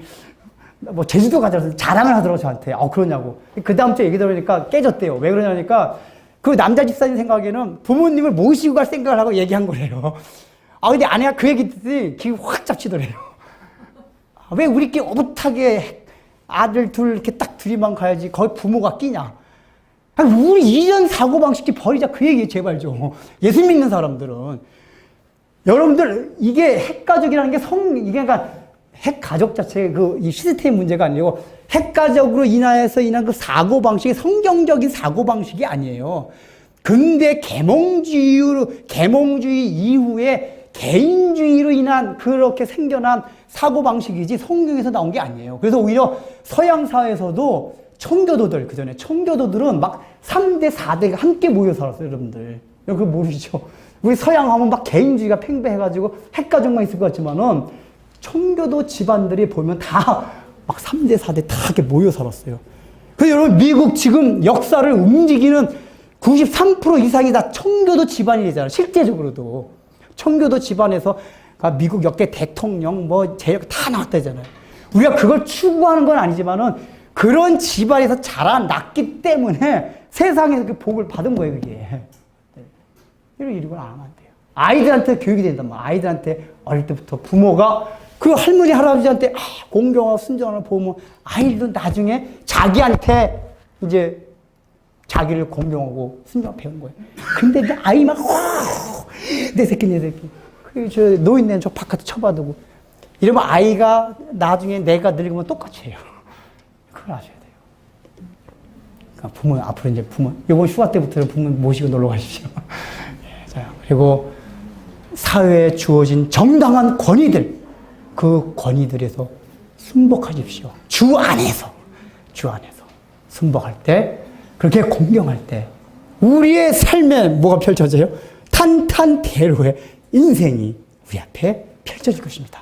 뭐 제주도 가자고 자랑을 하더라고 저한테. 그러냐고. 그 다음 주에 얘기 들으니까 깨졌대요. 왜 그러냐니까 그 남자 집사님 생각에는 부모님을 모시고 갈 생각을 하고 얘기한 거래요. 근데 아내가 그 얘기 듣더니 기분 확 잡치더래요. 왜 우리끼리 오붓하게 아들 둘 이렇게 딱 둘이만 가야지 거기 부모가 끼냐. 우리 이런 사고방식이 버리자 그 얘기예요. 제발 좀. 예수 믿는 사람들은. 여러분들 이게 핵가족이라는 게 이게 그러니까 핵가족 자체의 이 시스템 문제가 아니고 핵가족으로 인하여서 인한 그 사고방식이 성경적인 사고방식이 아니에요. 근대 계몽주의 이후에 개인주의로 인한 그렇게 생겨난 사고방식이지 성경에서 나온 게 아니에요. 그래서 오히려 서양 사회에서도 청교도들, 그 전에 청교도들은 막 3대, 4대가 함께 모여 살았어요, 여러분들. 그거 모르시죠? 우리 서양 하면 막 개인주의가 팽배해가지고 핵가족만 있을 것 같지만은 청교도 집안들이 보면 다 막 3대, 4대 다 이렇게 모여 살았어요. 그래서 여러분, 미국 지금 역사를 움직이는 93% 이상이 다 청교도 집안이잖아요. 실제적으로도. 청교도 집안에서 미국 역대 대통령, 제역 다 나왔다잖아요. 우리가 그걸 추구하는 건 아니지만은 그런 집안에서 자라났기 때문에 세상에서 그 복을 받은 거예요, 그게. 이런 건 안 하면 안 돼요. 아이들한테 교육이 된단 말이야. 아이들한테 어릴 때부터 부모가 그 할머니, 할아버지한테 공경하고 순종하는 보면 아이들도 나중에 자기한테 이제 자기를 공경하고 순종 배운 거예요. 근데 그 아이만 내 새끼. 저 노인네는 저 바깥에 쳐봐두고 이러면 아이가 나중에 내가 늙으면 똑같이 해요. 그걸 아셔야 돼요. 그러니까 부모 앞으로 이제 이번 휴가 때부터 부모 모시고 놀러 가십시오. 자, 그리고 사회에 주어진 정당한 권위들, 그 권위들에서 순복하십시오. 주 안에서 순복할 때, 그렇게 공경할 때 우리의 삶에 뭐가 펼쳐져요? 탄탄대로의 인생이 우리 앞에 펼쳐질 것입니다.